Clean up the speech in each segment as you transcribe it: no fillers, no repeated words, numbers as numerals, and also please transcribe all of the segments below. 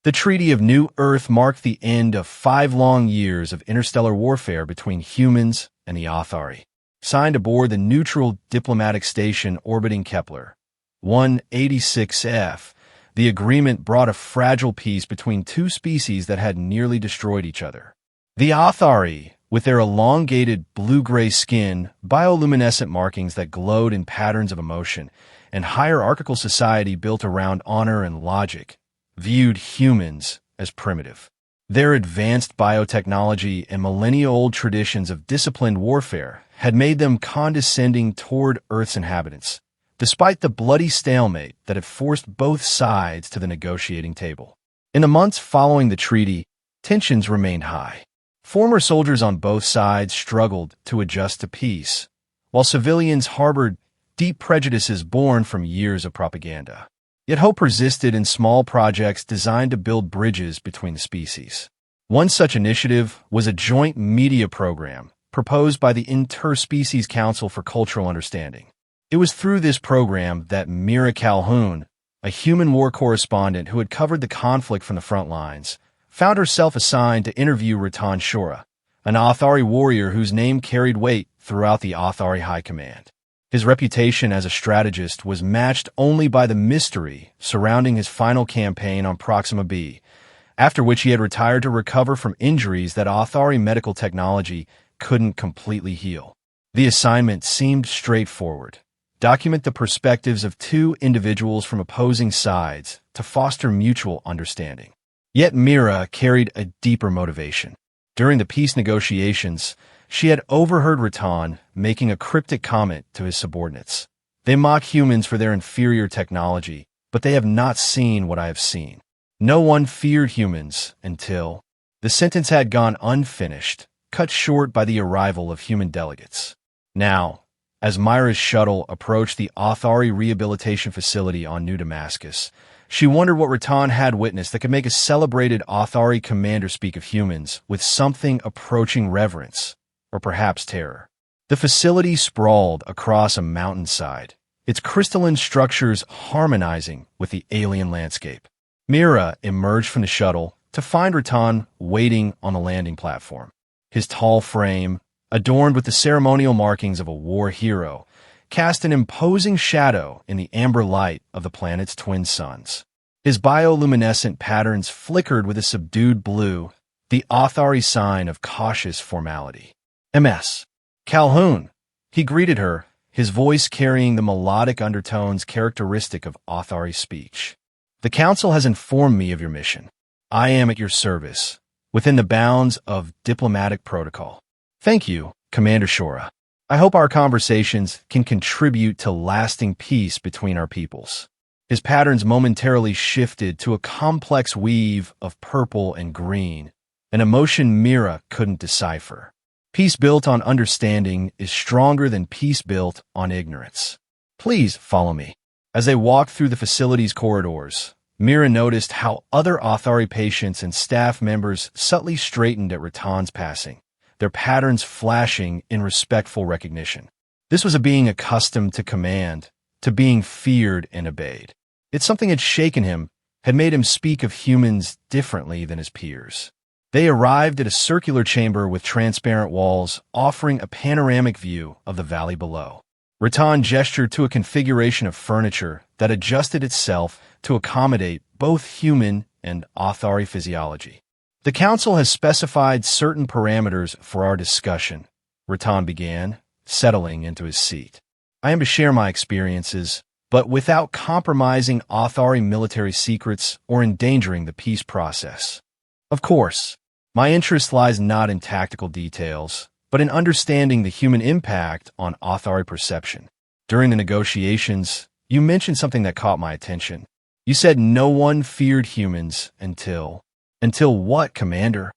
The Treaty of New Earth marked the end of 5 long years of interstellar warfare between humans and the Athari. Signed aboard the neutral diplomatic station orbiting Kepler 186f, the agreement brought a fragile peace between two species that had nearly destroyed each other. The Athari, with their elongated blue-gray skin, bioluminescent markings that glowed in patterns of emotion, and hierarchical society built around honor and logic, viewed humans as primitive. Their advanced biotechnology and millennia-old traditions of disciplined warfare had made them condescending toward Earth's inhabitants, despite the bloody stalemate that had forced both sides to the negotiating table. In the months following the treaty, tensions remained high. Former soldiers on both sides struggled to adjust to peace, while civilians harbored deep prejudices born from years of propaganda. Yet hope persisted in small projects designed to build bridges between the species. One such initiative was a joint media program proposed by the Interspecies Council for Cultural Understanding. It was through this program that Mira Calhoun, a human war correspondent who had covered the conflict from the front lines, found herself assigned to interview Ratan Shora, an Athari warrior whose name carried weight throughout the Athari High Command. His reputation as a strategist was matched only by the mystery surrounding his final campaign on Proxima b, after which he had retired to recover from injuries that Athari medical technology couldn't completely heal. The assignment seemed straightforward. Document the perspectives of two individuals from opposing sides to foster mutual understanding. Yet Mira carried a deeper motivation. During the peace negotiations, she had overheard Ratan making a cryptic comment to his subordinates. They mock humans for their inferior technology, but they have not seen what I have seen. No one feared humans until... The sentence had gone unfinished, cut short by the arrival of human delegates. Now, as Myra's shuttle approached the Athari Rehabilitation Facility on New Damascus, she wondered what Ratan had witnessed that could make a celebrated Athari commander speak of humans with something approaching reverence, or perhaps terror. The facility sprawled across a mountainside, its crystalline structures harmonizing with the alien landscape. Mira emerged from the shuttle to find Ratan waiting on the landing platform. His tall frame, adorned with the ceremonial markings of a war hero, cast an imposing shadow in the amber light of the planet's twin suns. His bioluminescent patterns flickered with a subdued blue, the Athari sign of cautious formality. MS. Calhoun, he greeted her, his voice carrying the melodic undertones characteristic of Athari speech. The Council has informed me of your mission. I am at your service, within the bounds of diplomatic protocol. Thank you, Commander Shora. I hope our conversations can contribute to lasting peace between our peoples. His patterns momentarily shifted to a complex weave of purple and green, an emotion Mira couldn't decipher. Peace built on understanding is stronger than peace built on ignorance. Please follow me. As they walked through the facility's corridors, Mira noticed how other Athari patients and staff members subtly straightened at Ratan's passing, their patterns flashing in respectful recognition. This was a being accustomed to command, to being feared and obeyed. Yet something had shaken him, had made him speak of humans differently than his peers. They arrived at a circular chamber with transparent walls, offering a panoramic view of the valley below. Ratan gestured to a configuration of furniture that adjusted itself to accommodate both human and Athari physiology. The Council has specified certain parameters for our discussion, Ratan began, settling into his seat. I am to share my experiences, but without compromising Athari military secrets or endangering the peace process. Of course, my interest lies not in tactical details, but in understanding the human impact on Athari perception. During the negotiations, you mentioned something that caught my attention. You said no one feared humans until... Until what, Commander?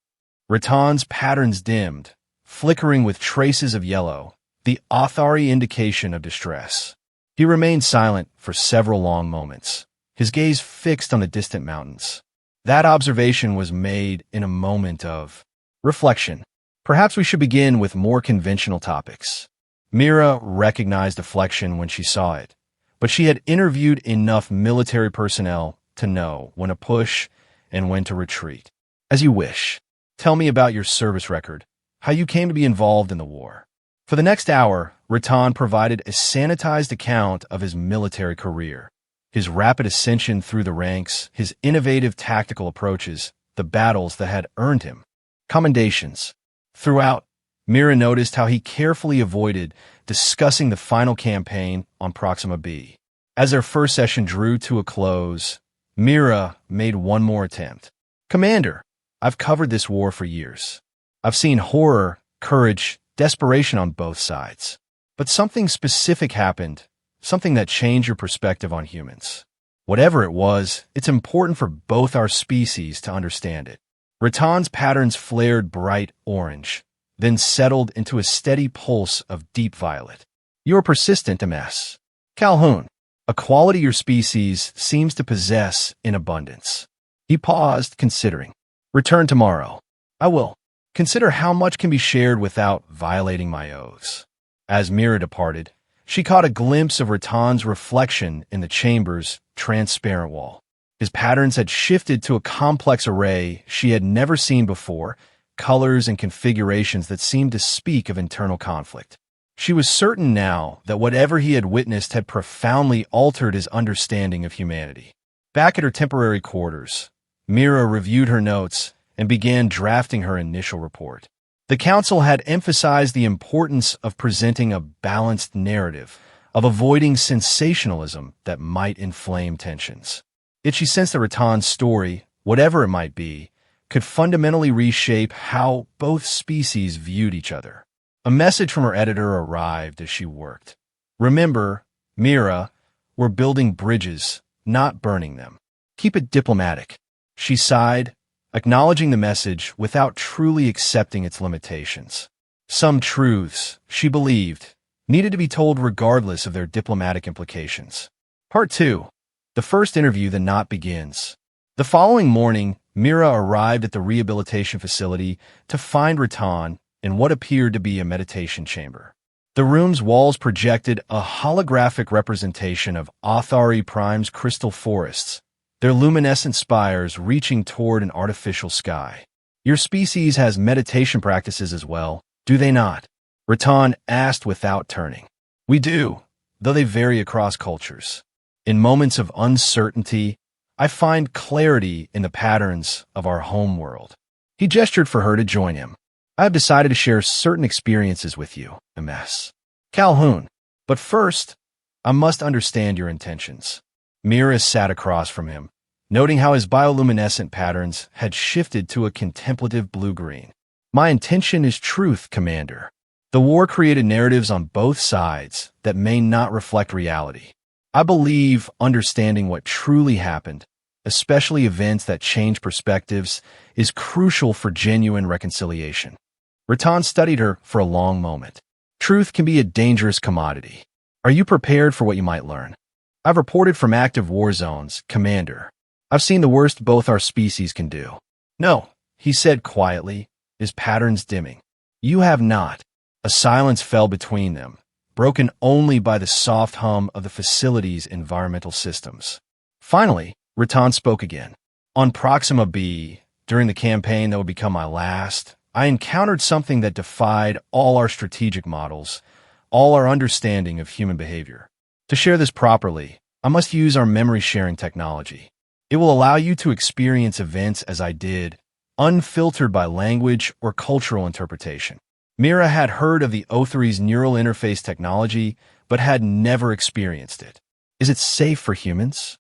Ratan's patterns dimmed, flickering with traces of yellow, the Athari indication of distress. He remained silent for several long moments, his gaze fixed on the distant mountains. That observation was made in a moment of reflection. Perhaps we should begin with more conventional topics. Mira recognized deflection when she saw it, but she had interviewed enough military personnel to know when a push, and when to retreat. As you wish. Tell me about your service record, how you came to be involved in the war. For the next hour, Rattan provided a sanitized account of his military career, his rapid ascension through the ranks, his innovative tactical approaches, the battles that had earned him commendations. Throughout, Mira noticed how he carefully avoided discussing the final campaign on Proxima B. As their first session drew to a close, Mira made one more attempt. Commander, I've covered this war for years. I've seen horror, courage, desperation on both sides. But something specific happened, something that changed your perspective on humans. Whatever it was, it's important for both our species to understand it. Rattan's patterns flared bright orange, then settled into a steady pulse of deep violet. You are persistent, MS. Calhoun, a quality your species seems to possess in abundance. He paused, considering. Return tomorrow. I will. Consider how much can be shared without violating my oaths. As Mira departed, she caught a glimpse of Rattan's reflection in the chamber's transparent wall. His patterns had shifted to a complex array she had never seen before, colors and configurations that seemed to speak of internal conflict. She was certain now that whatever he had witnessed had profoundly altered his understanding of humanity. Back at her temporary quarters, Mira reviewed her notes and began drafting her initial report. The council had emphasized the importance of presenting a balanced narrative, of avoiding sensationalism that might inflame tensions. Yet she sensed that Rattan's story, whatever it might be, could fundamentally reshape how both species viewed each other. A message from her editor arrived as she worked. Remember, Mira, we're building bridges, not burning them. Keep it diplomatic. She sighed, acknowledging the message without truly accepting its limitations. Some truths, she believed, needed to be told regardless of their diplomatic implications. Part 2. The first interview that not begins. The following morning, Mira arrived at the rehabilitation facility to find Rattan in what appeared to be a meditation chamber. The room's walls projected a holographic representation of Athari Prime's crystal forests, their luminescent spires reaching toward an artificial sky. Your species has meditation practices as well, do they not? Rattan asked without turning. We do, though they vary across cultures. In moments of uncertainty, I find clarity in the patterns of our home world. He gestured for her to join him. I have decided to share certain experiences with you, MS. Calhoun. But first, I must understand your intentions. Mira sat across from him, noting how his bioluminescent patterns had shifted to a contemplative blue-green. My intention is truth, Commander. The war created narratives on both sides that may not reflect reality. I believe understanding what truly happened, especially events that change perspectives, is crucial for genuine reconciliation. Rattan studied her for a long moment. Truth can be a dangerous commodity. Are you prepared for what you might learn? I've reported from active war zones, Commander. I've seen the worst both our species can do. No, he said quietly, his patterns dimming. You have not. A silence fell between them, broken only by the soft hum of the facility's environmental systems. Finally, Rattan spoke again. On Proxima B, during the campaign that would become my last, I encountered something that defied all our strategic models, all our understanding of human behavior. To share this properly, I must use our memory-sharing technology. It will allow you to experience events as I did, unfiltered by language or cultural interpretation. Mira had heard of the Othari's neural interface technology, but had never experienced it. Is it safe for humans?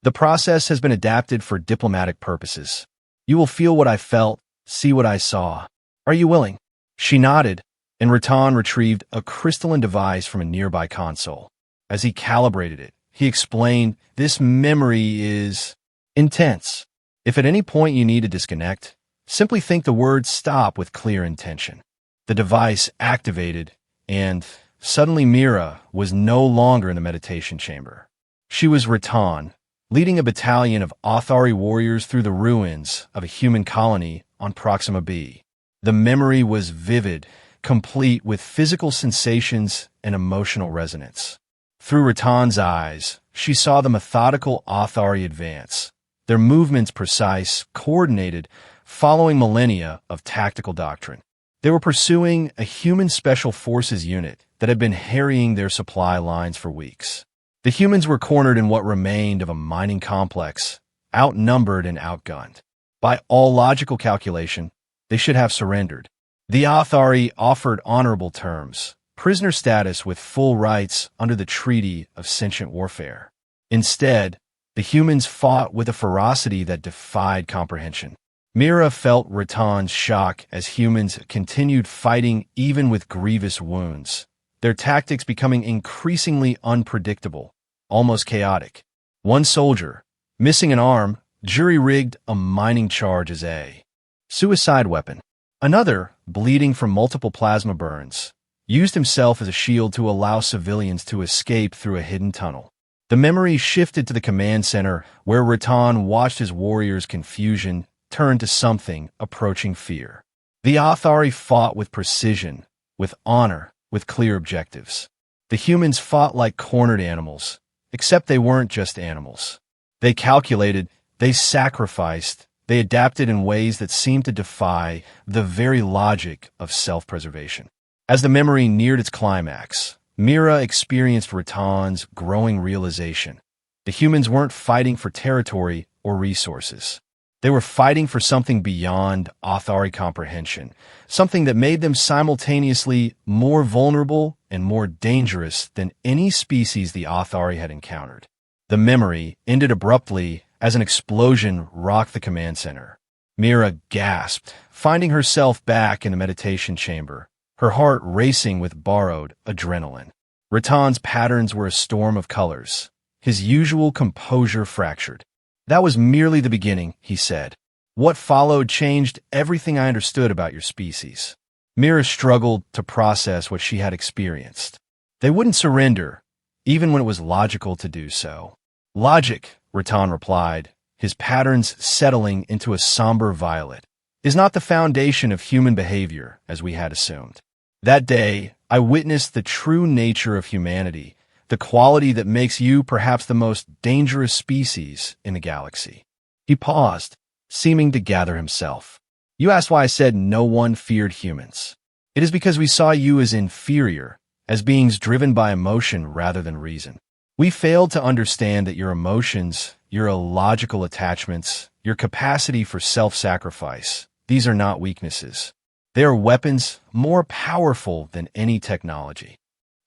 The process has been adapted for diplomatic purposes. You will feel what I felt, see what I saw. Are you willing? She nodded, and Rattan retrieved a crystalline device from a nearby console. As he calibrated it, he explained, this memory is intense. If at any point you need to disconnect, simply think the word stop with clear intention. The device activated, and suddenly Mira was no longer in the meditation chamber. She was Rattan, leading a battalion of Athari warriors through the ruins of a human colony on Proxima B. The memory was vivid, complete with physical sensations and emotional resonance. Through Rattan's eyes, she saw the methodical Athari advance, their movements precise, coordinated, following millennia of tactical doctrine. They were pursuing a human special forces unit that had been harrying their supply lines for weeks. The humans were cornered in what remained of a mining complex, outnumbered and outgunned. By all logical calculation, they should have surrendered. The Athari offered honorable terms, prisoner status with full rights under the Treaty of Sentient Warfare. Instead, the humans fought with a ferocity that defied comprehension. Mira felt Ratan's shock as humans continued fighting even with grievous wounds, their tactics becoming increasingly unpredictable, almost chaotic. One soldier, missing an arm, jury-rigged a mining charge as a suicide weapon. Another, bleeding from multiple plasma burns, used himself as a shield to allow civilians to escape through a hidden tunnel. The memory shifted to the command center, where Ratan watched his warriors' confusion turn to something approaching fear. The Athari fought with precision, with honor, with clear objectives. The humans fought like cornered animals, except they weren't just animals. They calculated, they sacrificed, they adapted in ways that seemed to defy the very logic of self-preservation. As the memory neared its climax, Mira experienced Ratan's growing realization. The humans weren't fighting for territory or resources. They were fighting for something beyond Athari comprehension, something that made them simultaneously more vulnerable and more dangerous than any species the Athari had encountered. The memory ended abruptly as an explosion rocked the command center. Mira gasped, finding herself back in the meditation chamber, her heart racing with borrowed adrenaline. Ratan's patterns were a storm of colors, his usual composure fractured. "That was merely the beginning," he said. "What followed changed everything I understood about your species." Mira struggled to process what she had experienced. They wouldn't surrender, even when it was logical to do so. "Logic," Ratan replied, his patterns settling into a somber violet, "is not the foundation of human behavior, as we had assumed. That day, I witnessed the true nature of humanity, the quality that makes you perhaps the most dangerous species in the galaxy." He paused, seeming to gather himself. "You asked why I said no one feared humans. It is because we saw you as inferior, as beings driven by emotion rather than reason. We failed to understand that your emotions, your illogical attachments, your capacity for self-sacrifice, these are not weaknesses. They are weapons more powerful than any technology."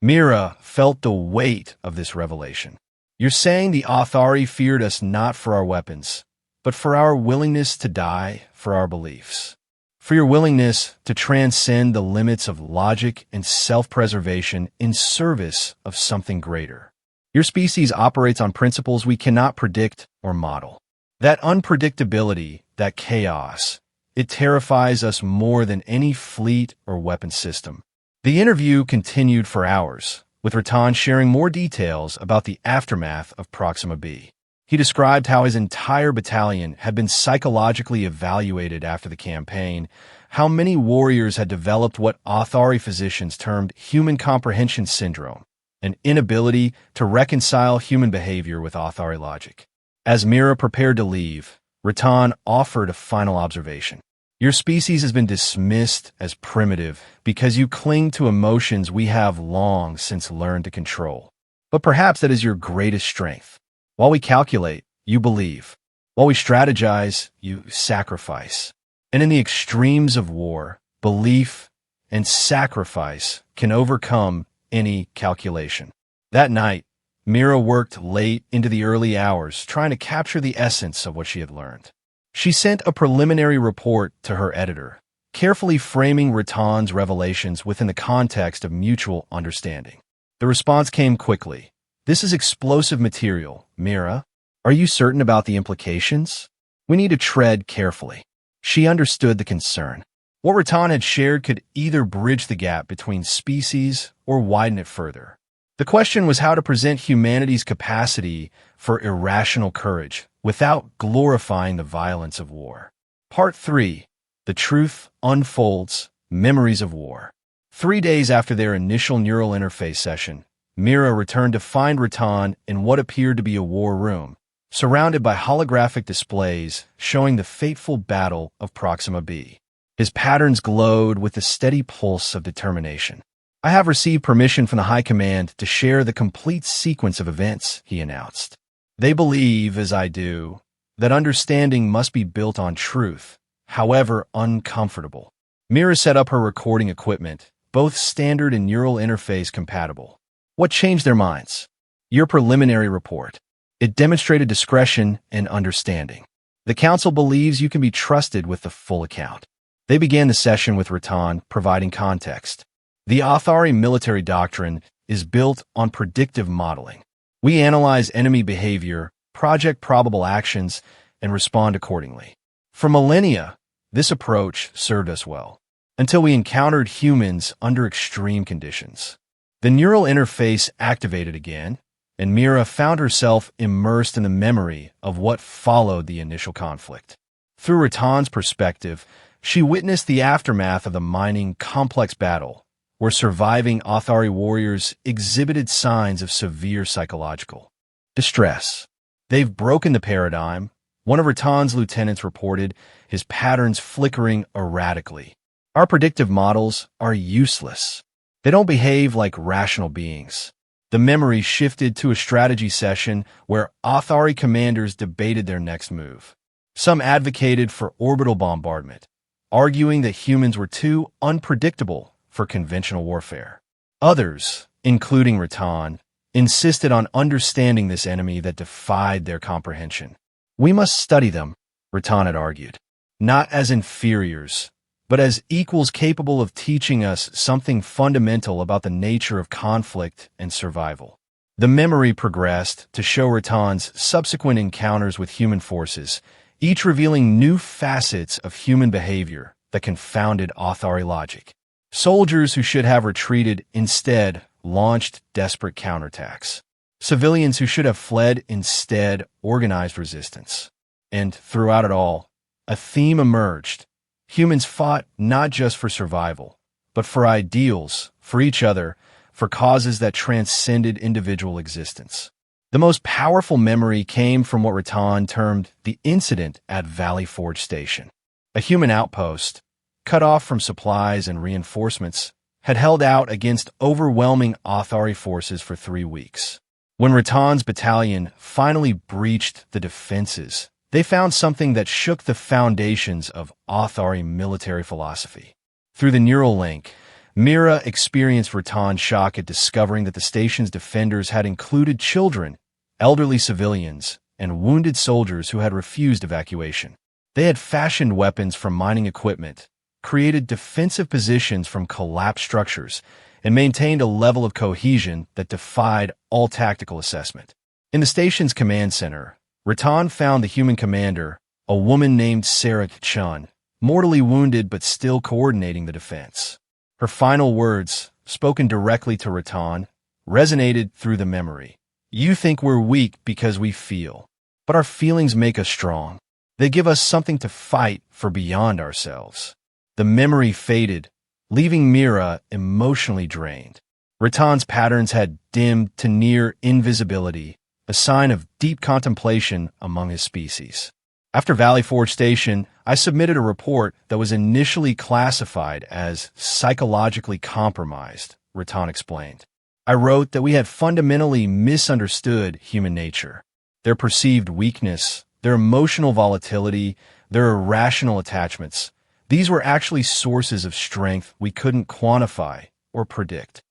Mira felt the weight of this revelation. "You're saying the Athari feared us not for our weapons, but for our willingness to die for our beliefs. For your willingness to transcend the limits of logic and self-preservation in service of something greater. Your species operates on principles we cannot predict or model. That unpredictability, that chaos, it terrifies us more than any fleet or weapon system." The interview continued for hours, with Ratan sharing more details about the aftermath of Proxima B. He described how his entire battalion had been psychologically evaluated after the campaign, how many warriors had developed what Athari physicians termed human comprehension syndrome, an inability to reconcile human behavior with Athari logic. As Mira prepared to leave, Ratan offered a final observation. "Your species has been dismissed as primitive because you cling to emotions we have long since learned to control. But perhaps that is your greatest strength. While we calculate, you believe. While we strategize, you sacrifice. And in the extremes of war, belief and sacrifice can overcome any calculation." That night, Mira worked late into the early hours trying to capture the essence of what she had learned. She sent a preliminary report to her editor, carefully framing Ratan's revelations within the context of mutual understanding. The response came quickly. "This is explosive material, Mira. Are you certain about the implications? We need to tread carefully." She understood the concern. What Ratan had shared could either bridge the gap between species or widen it further. The question was how to present humanity's capacity for irrational courage without glorifying the violence of war. Part 3. The Truth Unfolds, Memories of War. 3 days after their initial neural interface session, Mira returned to find Ratan in what appeared to be a war room, surrounded by holographic displays showing the fateful Battle of Proxima B. His patterns glowed with the steady pulse of determination. "I have received permission from the High Command to share the complete sequence of events," he announced. "They believe, as I do, that understanding must be built on truth, however uncomfortable." Mira set up her recording equipment, both standard and neural interface compatible. "What changed their minds?" "Your preliminary report. It demonstrated discretion and understanding. The Council believes you can be trusted with the full account." They began the session with Rattan providing context. "The Athari military doctrine is built on predictive modeling. We analyze enemy behavior, project probable actions, and respond accordingly. For millennia, this approach served us well, until we encountered humans under extreme conditions. The neural interface activated again, and Mira found herself immersed in the memory of what followed the initial conflict. Through Rattan's perspective, she witnessed the aftermath of the mining complex battle, where surviving Athari warriors exhibited signs of severe psychological distress. "They've broken the paradigm," one of Rattan's lieutenants reported, his patterns flickering erratically. "Our predictive models are useless. They don't behave like rational beings." The memory shifted to a strategy session where Athari commanders debated their next move. Some advocated for orbital bombardment, arguing that humans were too unpredictable for conventional warfare. Others, including Rattan, insisted on understanding this enemy that defied their comprehension. "We must study them," Rattan had argued, "not as inferiors, but as equals capable of teaching us something fundamental about the nature of conflict and survival." The memory progressed to show Rattan's subsequent encounters with human forces, each revealing new facets of human behavior that confounded Athari logic. Soldiers who should have retreated instead launched desperate counterattacks. Civilians who should have fled instead organized resistance. And throughout it all, a theme emerged. Humans fought not just for survival, but for ideals, for each other, for causes that transcended individual existence. The most powerful memory came from what Rattan termed the incident at Valley Forge Station. A human outpost, cut off from supplies and reinforcements, had held out against overwhelming Athari forces for 3 weeks. When Rattan's battalion finally breached the defenses, they found something that shook the foundations of Athari military philosophy. Through the neural link, Mira experienced Rattan's shock at discovering that the station's defenders had included children, elderly civilians, and wounded soldiers who had refused evacuation. They had fashioned weapons from mining equipment, created defensive positions from collapsed structures, and maintained a level of cohesion that defied all tactical assessment. In the station's command center, Rattan found the human commander, a woman named Sarah Chun, mortally wounded but still coordinating the defense. Her final words, spoken directly to Rattan, resonated through the memory. "You think we're weak because we feel, but our feelings make us strong. They give us something to fight for beyond ourselves." The memory faded, leaving Mira emotionally drained. Rattan's patterns had dimmed to near invisibility, a sign of deep contemplation among his species. After Valley Forge Station, I submitted a report that was initially classified as psychologically compromised, Rattan explained. "I wrote that we had fundamentally misunderstood human nature. Their perceived weakness, their emotional volatility, their irrational attachments, these were actually sources of strength we couldn't quantify or predict."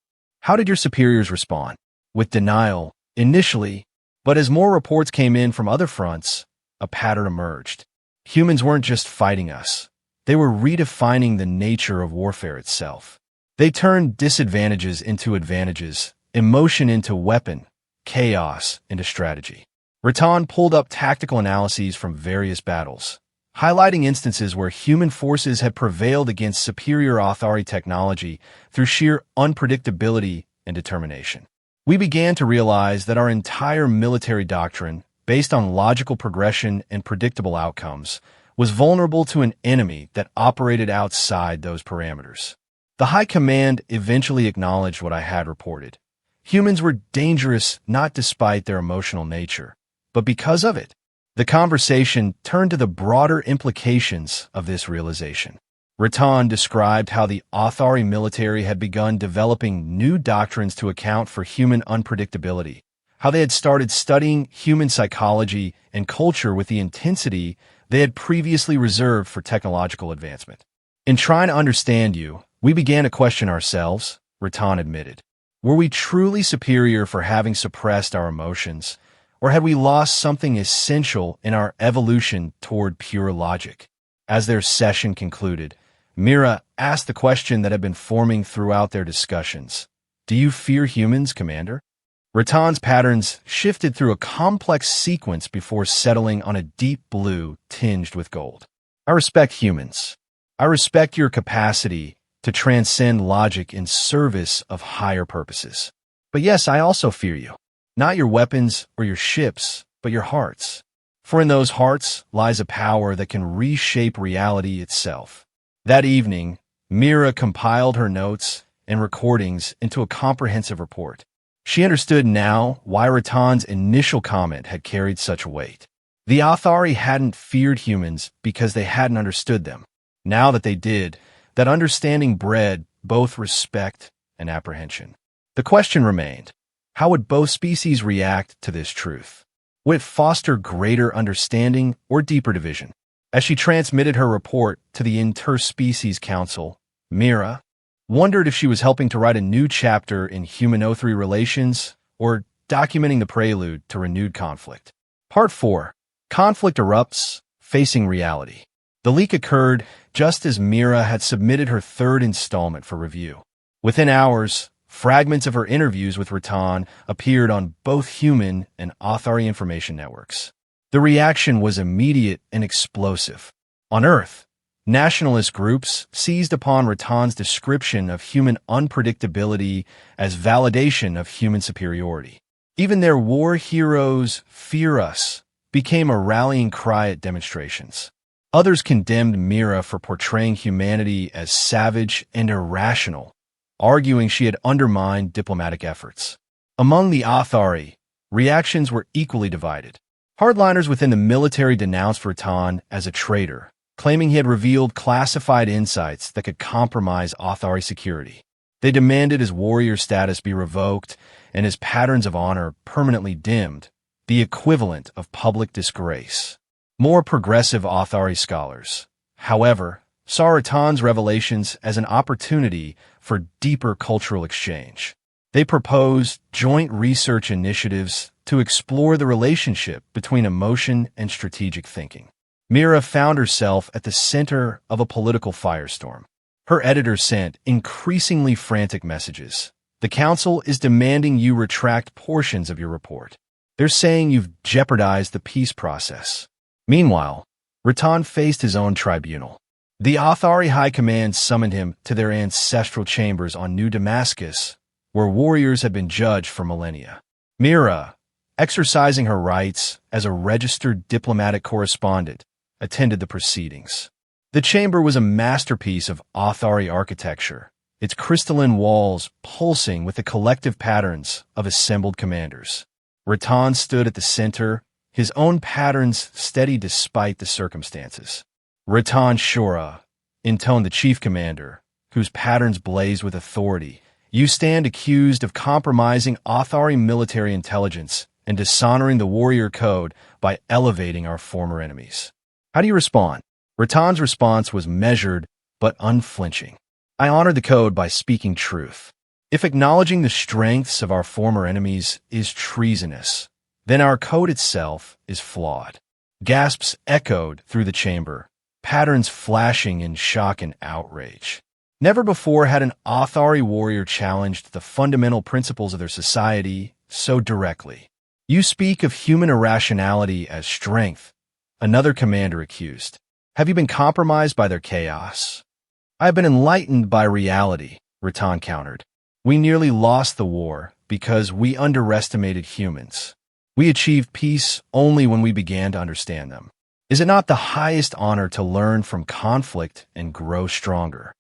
"How did your superiors respond?" "With denial, initially, but as more reports came in from other fronts, a pattern emerged. Humans weren't just fighting us. They were redefining the nature of warfare itself. They turned disadvantages into advantages, emotion into weapon, chaos into strategy." Rattan pulled up tactical analyses from various battles, highlighting instances where human forces had prevailed against superior Athari technology through sheer unpredictability and determination. "We began to realize that our entire military doctrine, based on logical progression and predictable outcomes, was vulnerable to an enemy that operated outside those parameters. The High Command eventually acknowledged what I had reported. Humans were dangerous not despite their emotional nature, but because of it. The conversation turned to the broader implications of this realization. Rattan described how the Athari military had begun developing new doctrines to account for human unpredictability, how they had started studying human psychology and culture with the intensity they had previously reserved for technological advancement. In trying to understand you, we began to question ourselves, Rattan admitted. Were we truly superior for having suppressed our emotions, or had we lost something essential in our evolution toward pure logic? As their session concluded, Mira asked the question that had been forming throughout their discussions. Do you fear humans, Commander? Rattan's patterns shifted through a complex sequence before settling on a deep blue tinged with gold. I respect humans. I respect your capacity to transcend logic in service of higher purposes. But yes, I also fear you. Not your weapons or your ships, but your hearts. For in those hearts lies a power that can reshape reality itself. That evening, Mira compiled her notes and recordings into a comprehensive report. She understood now why Rattan's initial comment had carried such weight. The Athari hadn't feared humans because they hadn't understood them. Now that they did, that understanding bred both respect and apprehension. The question remained, how would both species react to this truth? Would it foster greater understanding or deeper division? As she transmitted her report to the Interspecies Council, Mira wondered if she was helping to write a new chapter in human-Othri relations or documenting the prelude to renewed conflict. Part 4. Conflict erupts, facing reality. The leak occurred just as Mira had submitted her third installment for review. Within hours, fragments of her interviews with Rattan appeared on both human and Athari information networks. The reaction was immediate and explosive. On Earth, nationalist groups seized upon Rattan's description of human unpredictability as validation of human superiority. Even their war heroes fear us became a rallying cry at demonstrations. Others condemned Mira for portraying humanity as savage and irrational, arguing she had undermined diplomatic efforts. Among the Athari, reactions were equally divided. Hardliners within the military denounced Rattan as a traitor, claiming he had revealed classified insights that could compromise Athari security. They demanded his warrior status be revoked and his patterns of honor permanently dimmed, the equivalent of public disgrace. More progressive Athari scholars, however, saw Rattan's revelations as an opportunity for deeper cultural exchange. They proposed joint research initiatives to explore the relationship between emotion and strategic thinking. Mira found herself at the center of a political firestorm. Her editor sent increasingly frantic messages. The council is demanding you retract portions of your report. They're saying you've jeopardized the peace process. Meanwhile, Rattan faced his own tribunal. The Athari High Command summoned him to their ancestral chambers on New Damascus, where warriors had been judged for millennia. Mira, exercising her rights as a registered diplomatic correspondent, attended the proceedings. The chamber was a masterpiece of Athari architecture, its crystalline walls pulsing with the collective patterns of assembled commanders. Rattan stood at the center, his own patterns steady despite the circumstances. Rattan Shora, intoned the chief commander, whose patterns blazed with authority. You stand accused of compromising Athari military intelligence and dishonoring the warrior code by elevating our former enemies. How do you respond? Rattan's response was measured but unflinching. I honor the code by speaking truth. If acknowledging the strengths of our former enemies is treasonous, then our code itself is flawed. Gasps echoed through the chamber, patterns flashing in shock and outrage. Never before had an Athari warrior challenged the fundamental principles of their society so directly. You speak of human irrationality as strength, another commander accused. Have you been compromised by their chaos? I have been enlightened by reality, Rattan countered. We nearly lost the war because we underestimated humans. We achieved peace only when we began to understand them. Is it not the highest honor to learn from conflict and grow stronger?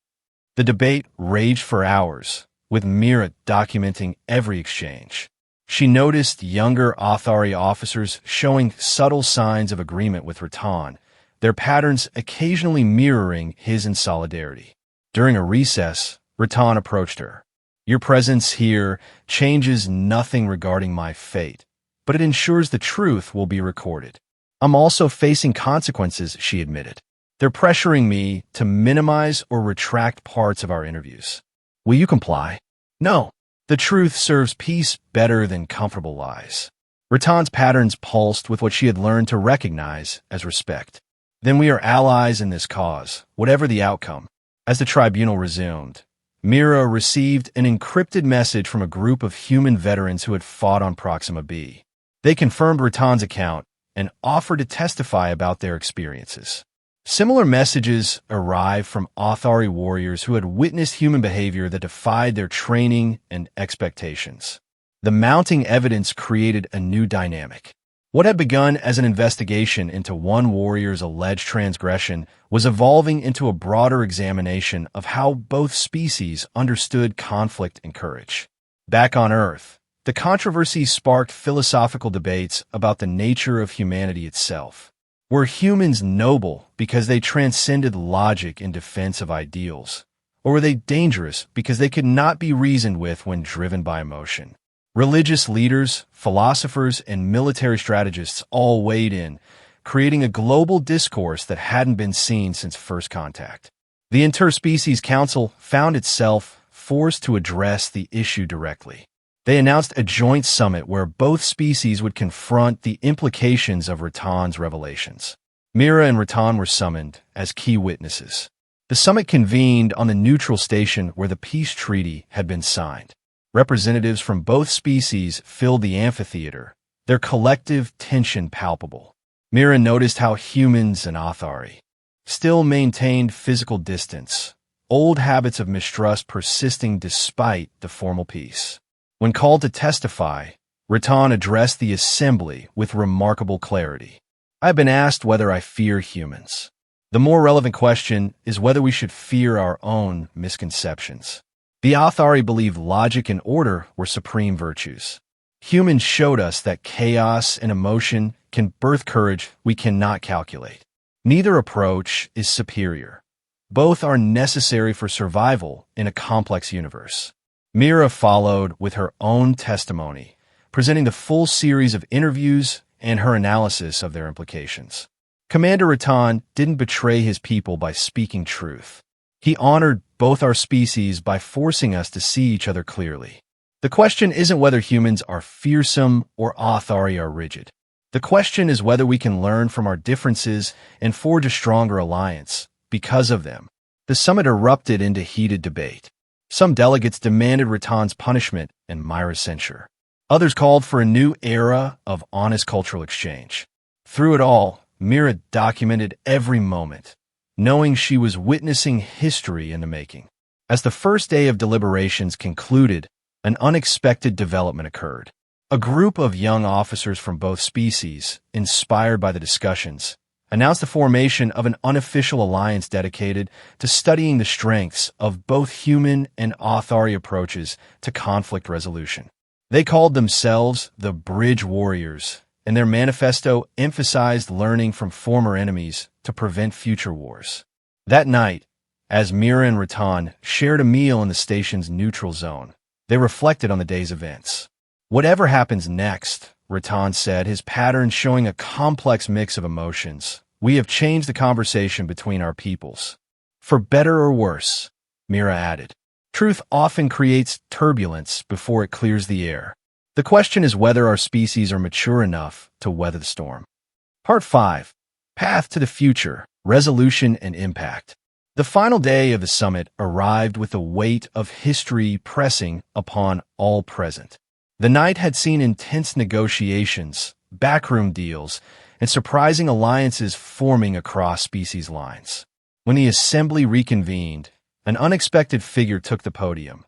The debate raged for hours, with Mira documenting every exchange. She noticed younger Athari officers showing subtle signs of agreement with Rattan, their patterns occasionally mirroring his in solidarity. During a recess, Rattan approached her. "Your presence here changes nothing regarding my fate, but it ensures the truth will be recorded. I'm also facing consequences," she admitted. "They're pressuring me to minimize or retract parts of our interviews. Will you comply?" "No. The truth serves peace better than comfortable lies." Rattan's patterns pulsed with what she had learned to recognize as respect. "Then we are allies in this cause, whatever the outcome." As the tribunal resumed, Mira received an encrypted message from a group of human veterans who had fought on Proxima B. They confirmed Rattan's account and offered to testify about their experiences. Similar messages arrived from Athari warriors who had witnessed human behavior that defied their training and expectations. The mounting evidence created a new dynamic. What had begun as an investigation into one warrior's alleged transgression was evolving into a broader examination of how both species understood conflict and courage. Back on Earth, the controversy sparked philosophical debates about the nature of humanity itself. Were humans noble because they transcended logic in defense of ideals, or were they dangerous because they could not be reasoned with when driven by emotion? Religious leaders, philosophers, and military strategists all weighed in, creating a global discourse that hadn't been seen since first contact. The Interspecies Council found itself forced to address the issue directly. They announced a joint summit where both species would confront the implications of Rattan's revelations. Mira and Rattan were summoned as key witnesses. The summit convened on the neutral station where the peace treaty had been signed. Representatives from both species filled the amphitheater, their collective tension palpable. Mira noticed how humans and Athari still maintained physical distance, old habits of mistrust persisting despite the formal peace. When called to testify, Rattan addressed the assembly with remarkable clarity. "I've been asked whether I fear humans. The more relevant question is whether we should fear our own misconceptions. The Athari believed logic and order were supreme virtues. Humans showed us that chaos and emotion can birth courage we cannot calculate. Neither approach is superior. Both are necessary for survival in a complex universe." Mira followed with her own testimony, presenting the full series of interviews and her analysis of their implications. Commander Rattan didn't betray his people by speaking truth. He honored both our species by forcing us to see each other clearly. The question isn't whether humans are fearsome or Athari are rigid. The question is whether we can learn from our differences and forge a stronger alliance because of them. The summit erupted into heated debate. Some delegates demanded Rattan's punishment and Myra's censure. Others called for a new era of honest cultural exchange. Through it all, Mira documented every moment, knowing she was witnessing history in the making. As the first day of deliberations concluded, an unexpected development occurred. A group of young officers from both species, inspired by the discussions, announced the formation of an unofficial alliance dedicated to studying the strengths of both human and Athari approaches to conflict resolution. They called themselves the Bridge Warriors, and their manifesto emphasized learning from former enemies to prevent future wars. That night, as Mira and Rattan shared a meal in the station's neutral zone, they reflected on the day's events. "Whatever happens next," Rattan said, his pattern showing a complex mix of emotions, "we have changed the conversation between our peoples. For better or worse," Mira added. "Truth often creates turbulence before it clears the air. The question is whether our species are mature enough to weather the storm." Part 5. Path to the Future, Resolution and Impact. The final day of the summit arrived with the weight of history pressing upon all present. The night had seen intense negotiations, backroom deals, and surprising alliances forming across species lines. When the assembly reconvened, an unexpected figure took the podium.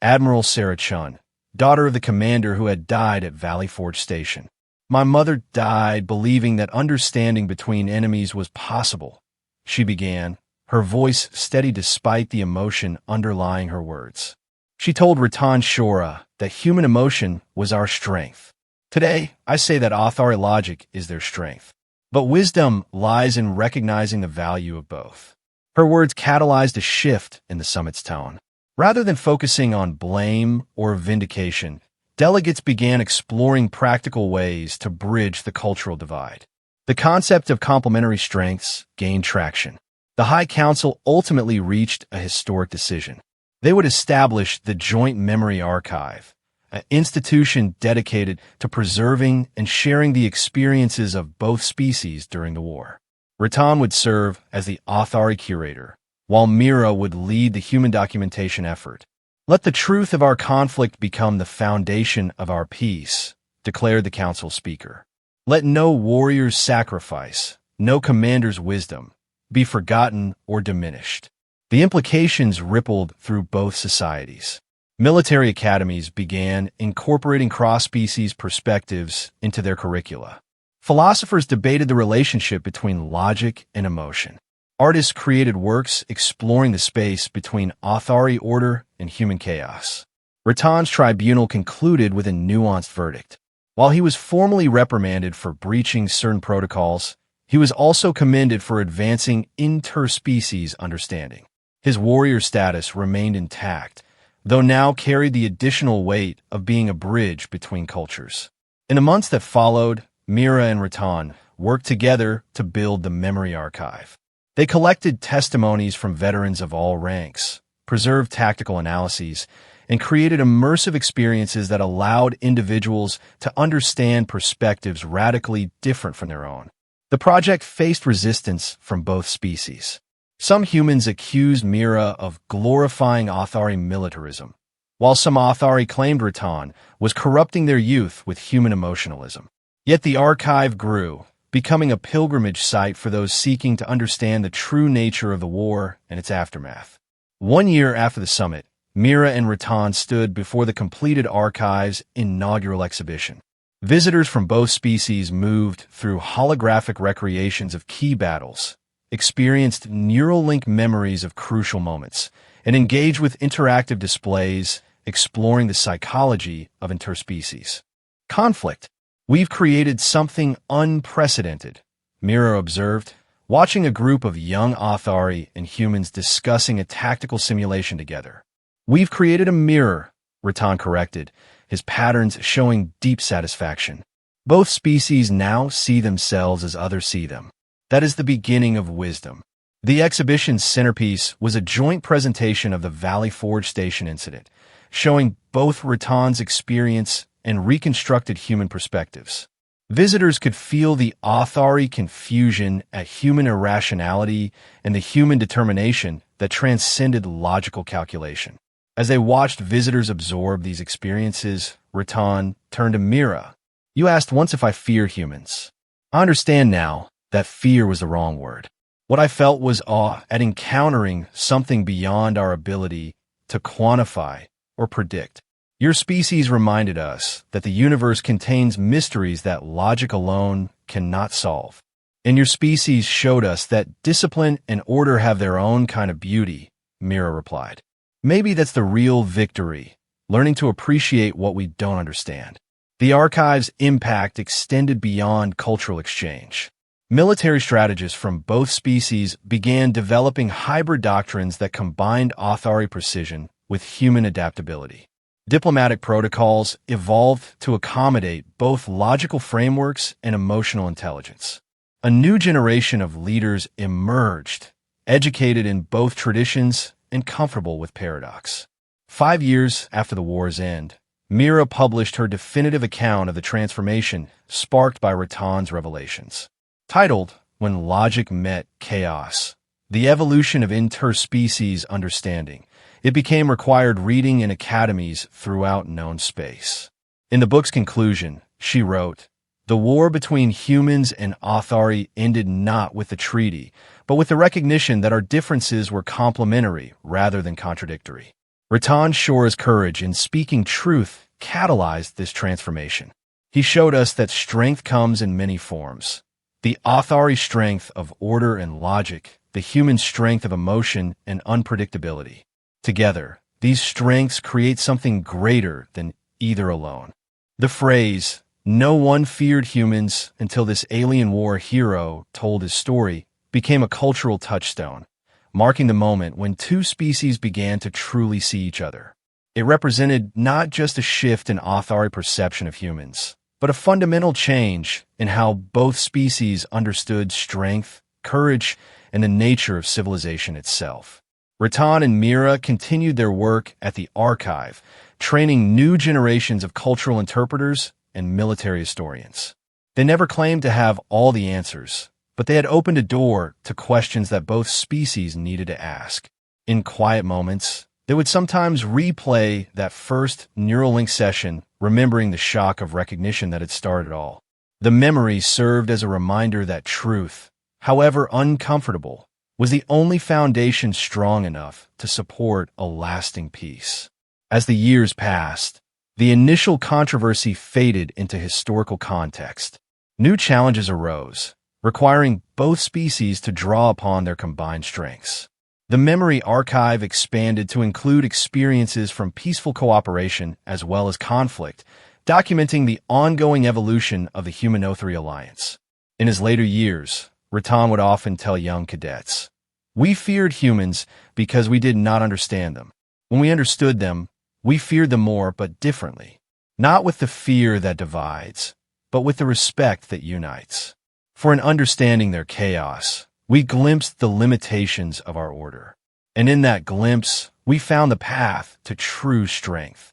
Admiral Sarah Chun, daughter of the commander who had died at Valley Forge Station. "My mother died believing that understanding between enemies was possible," she began, her voice steady despite the emotion underlying her words. She told Ratan Shora that human emotion was our strength. Today, I say that authority logic is their strength. But wisdom lies in recognizing the value of both. Her words catalyzed a shift in the summit's tone. Rather than focusing on blame or vindication, delegates began exploring practical ways to bridge the cultural divide. The concept of complementary strengths gained traction. The High Council ultimately reached a historic decision. They would establish the Joint Memory Archive, an institution dedicated to preserving and sharing the experiences of both species during the war. Ratan would serve as the authority curator, while Mira would lead the human documentation effort. Let the truth of our conflict become the foundation of our peace, declared the council speaker. Let no warrior's sacrifice, no commander's wisdom, be forgotten or diminished. The implications rippled through both societies. Military academies began incorporating cross-species perspectives into their curricula. Philosophers debated the relationship between logic and emotion. Artists created works exploring the space between authority order and human chaos. Ratan's tribunal concluded with a nuanced verdict. While he was formally reprimanded for breaching certain protocols, he was also commended for advancing interspecies understanding. His warrior status remained intact, though now carried the additional weight of being a bridge between cultures. In the months that followed, Mira and Ratan worked together to build the Memory Archive. They collected testimonies from veterans of all ranks, preserved tactical analyses, and created immersive experiences that allowed individuals to understand perspectives radically different from their own. The project faced resistance from both species. Some humans accused Mira of glorifying authority militarism, while some authority claimed Ratan was corrupting their youth with human emotionalism. Yet the archive grew, becoming a pilgrimage site for those seeking to understand the true nature of the war and its aftermath. 1 year after the summit, Mira and Ratan stood before the completed archive's inaugural exhibition. Visitors from both species moved through holographic recreations of key battles, experienced neural link memories of crucial moments, and engaged with interactive displays exploring the psychology of interspecies conflict. We've created something unprecedented, Mira observed, watching a group of young authority and humans discussing a tactical simulation together. We've created a mirror, Ratan corrected, his patterns showing deep satisfaction. Both species now see themselves as others see them. That is the beginning of wisdom. The exhibition's centerpiece was a joint presentation of the Valley Forge Station incident, showing both Ratan's experience and reconstructed human perspectives. Visitors could feel the authority confusion at human irrationality and the human determination that transcended logical calculation. As they watched visitors absorb these experiences, Ratan turned to Mira. You asked once if I fear humans. I understand now that fear was the wrong word. What I felt was awe at encountering something beyond our ability to quantify or predict. Your species reminded us that the universe contains mysteries that logic alone cannot solve. And your species showed us that discipline and order have their own kind of beauty, Mira replied. Maybe that's the real victory, learning to appreciate what we don't understand. The archive's impact extended beyond cultural exchange. Military strategists from both species began developing hybrid doctrines that combined authority precision with human adaptability. Diplomatic protocols evolved to accommodate both logical frameworks and emotional intelligence. A new generation of leaders emerged, educated in both traditions and comfortable with paradox. 5 years after the war's end, Mira published her definitive account of the transformation sparked by Ratan's revelations. Titled, When Logic Met Chaos, The Evolution of Interspecies Understanding, it became required reading in academies throughout known space. In the book's conclusion, she wrote, The war between humans and authority ended not with the treaty, but with the recognition that our differences were complementary rather than contradictory. Ratan Shora's courage in speaking truth catalyzed this transformation. He showed us that strength comes in many forms. The authority strength of order and logic, the human strength of emotion and unpredictability. Together, These strengths create something greater than either alone. The phrase, "No one feared humans until this alien war hero told his story," became a cultural touchstone, marking the moment when two species began to truly see each other. It represented not just a shift in authority perception of humans, but a fundamental change in how both species understood strength, courage, and the nature of civilization itself. Rattan and Mira continued their work at the archive, training new generations of cultural interpreters and military historians. They never claimed to have all the answers, but they had opened a door to questions that both species needed to ask. In quiet moments, they would sometimes replay that first Neuralink session, remembering the shock of recognition that had started it all. The memory served as a reminder that truth, however uncomfortable, was the only foundation strong enough to support a lasting peace. As the years passed, the initial controversy faded into historical context. New challenges arose, requiring both species to draw upon their combined strengths. The memory archive expanded to include experiences from peaceful cooperation as well as conflict, documenting the ongoing evolution of the Human-O3 alliance. In his later years, Rattan would often tell young cadets, "We feared humans because we did not understand them. When we understood them, we feared them more but differently, not with the fear that divides, but with the respect that unites. For in understanding their chaos, we glimpsed the limitations of our order. And in that glimpse, we found the path to true strength.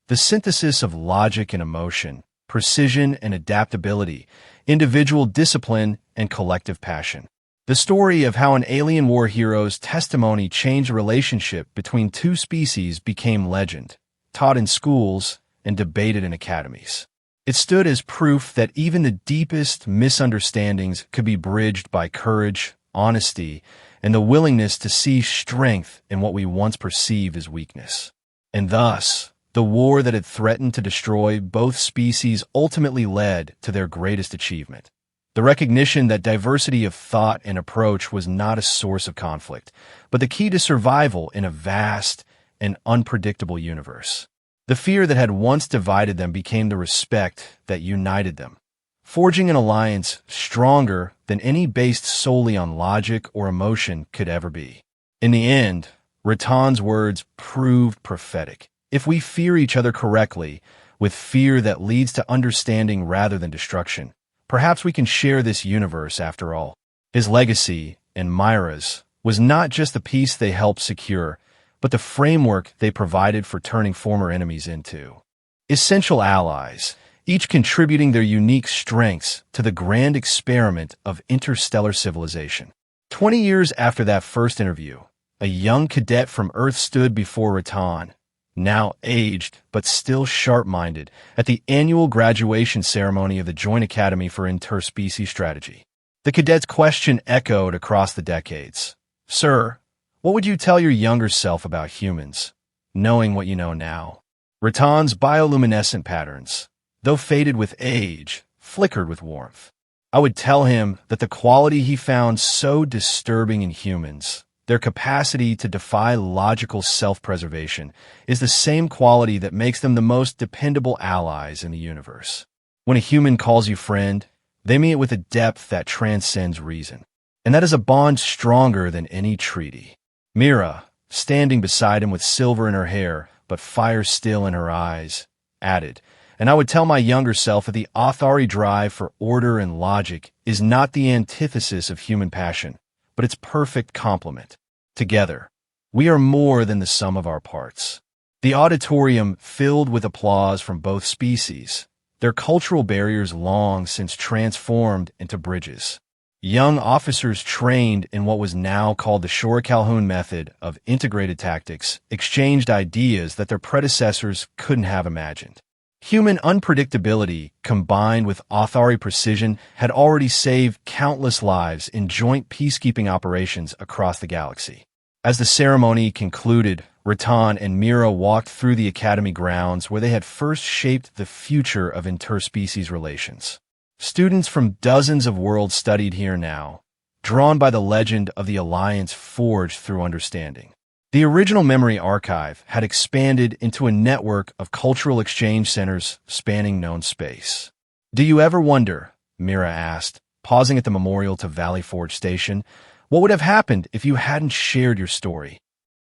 The synthesis of logic and emotion, precision and adaptability, individual discipline and collective passion. The story of how an alien war hero's testimony changed the relationship between two species became legend, taught in schools and debated in academies. It stood as proof that even the deepest misunderstandings could be bridged by courage, honesty, and the willingness to see strength in what we once perceived as weakness. And thus, the war that had threatened to destroy both species ultimately led to their greatest achievement. The recognition that diversity of thought and approach was not a source of conflict, but the key to survival in a vast and unpredictable universe. The fear that had once divided them became the respect that united them, forging an alliance stronger than any based solely on logic or emotion could ever be. In the end, Rattan's words proved prophetic. If we fear each other correctly, with fear that leads to understanding rather than destruction, perhaps we can share this universe after all. His legacy, and Myra's, was not just the peace they helped secure, but the framework they provided for turning former enemies into essential allies, each contributing their unique strengths to the grand experiment of interstellar civilization. 20 years after that first interview, a young cadet from Earth stood before Rattan, now aged but still sharp-minded, at the annual graduation ceremony of the Joint Academy for Interspecies Strategy. The cadet's question echoed across the decades. "Sir, what would you tell your younger self about humans, knowing what you know now?" Rattan's bioluminescent patterns, though faded with age, flickered with warmth. "I would tell him that the quality he found so disturbing in humans, their capacity to defy logical self-preservation, is the same quality that makes them the most dependable allies in the universe. When a human calls you friend, they mean it with a depth that transcends reason. And that is a bond stronger than any treaty." Mira, standing beside him with silver in her hair, but fire still in her eyes, added, "And I would tell my younger self that the Authari drive for order and logic is not the antithesis of human passion, but its perfect complement. Together, we are more than the sum of our parts." The auditorium filled with applause from both species, their cultural barriers long since transformed into bridges. Young officers trained in what was now called the Shore-Calhoun method of integrated tactics exchanged ideas that their predecessors couldn't have imagined. Human unpredictability, combined with Authari precision, had already saved countless lives in joint peacekeeping operations across the galaxy. As the ceremony concluded, Rattan and Mira walked through the Academy grounds where they had first shaped the future of interspecies relations. Students from dozens of worlds studied here now, drawn by the legend of the alliance forged through understanding. The original memory archive had expanded into a network of cultural exchange centers spanning known space. Do you ever wonder, Mira asked, pausing at the memorial to Valley Forge Station, what would have happened if you hadn't shared your story?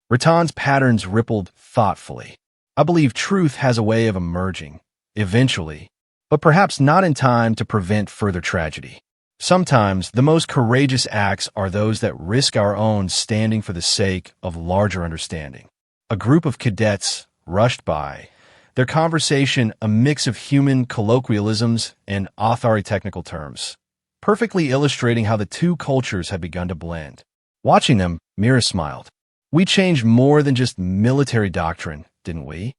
Ratan's patterns rippled thoughtfully. I believe truth has a way of emerging, eventually, but perhaps not in time to prevent further tragedy. Sometimes the most courageous acts are those that risk our own standing for the sake of larger understanding. A group of cadets rushed by, their conversation a mix of human colloquialisms and Athari technical terms, perfectly illustrating how the two cultures had begun to blend. Watching them, Mira smiled. We changed more than just military doctrine, didn't we?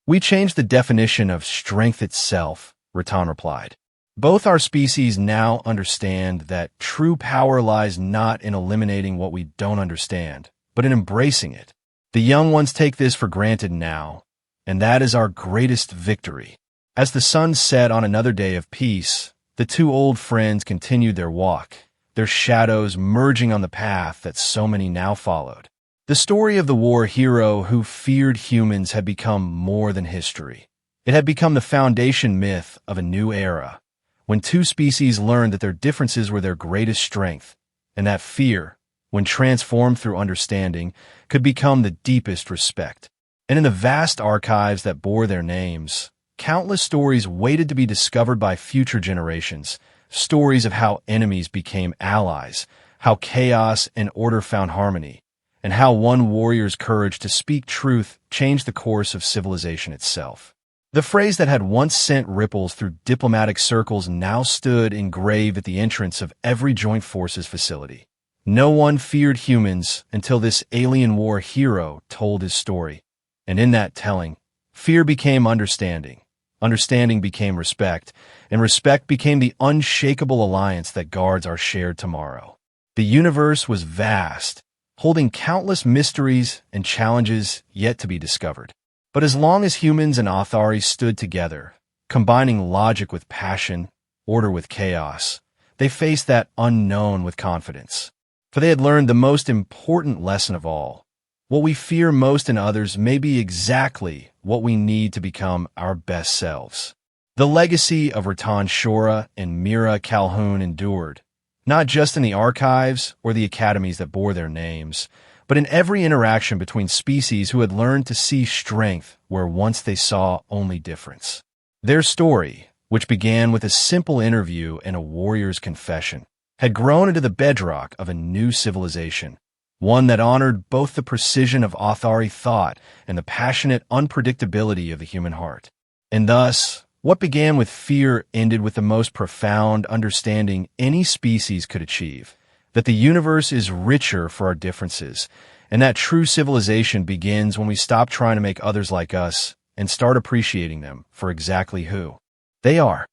We changed the definition of strength itself, Ratan replied. Both our species now understand that true power lies not in eliminating what we don't understand, but in embracing it. The young ones take this for granted now, and that is our greatest victory. As the sun set on another day of peace, the two old friends continued their walk, their shadows merging on the path that so many now followed. The story of the war hero who feared humans had become more than history. It had become the foundation myth of a new era, when two species learned that their differences were their greatest strength, and that fear, when transformed through understanding, could become the deepest respect. And in the vast archives that bore their names, countless stories waited to be discovered by future generations, stories of how enemies became allies, how chaos and order found harmony, and how one warrior's courage to speak truth changed the course of civilization itself. The phrase that had once sent ripples through diplomatic circles now stood engraved at the entrance of every Joint Forces facility. No one feared humans until this alien war hero told his story. And in that telling, fear became understanding, understanding became respect, and respect became the unshakable alliance that guards our shared tomorrow. The universe was vast, holding countless mysteries and challenges yet to be discovered. But as long as humans and Athari stood together, combining logic with passion, order with chaos, they faced that unknown with confidence. For they had learned the most important lesson of all. What we fear most in others may be exactly what we need to become our best selves. The legacy of Ratan Shora and Mira Calhoun endured, not just in the archives or the academies that bore their names, but in every interaction between species who had learned to see strength where once they saw only difference. Their story, which began with a simple interview and a warrior's confession, had grown into the bedrock of a new civilization, one that honored both the precision of Athari thought and the passionate unpredictability of the human heart. And thus, what began with fear ended with the most profound understanding any species could achieve, that the universe is richer for our differences, and that true civilization begins when we stop trying to make others like us and start appreciating them for exactly who they are.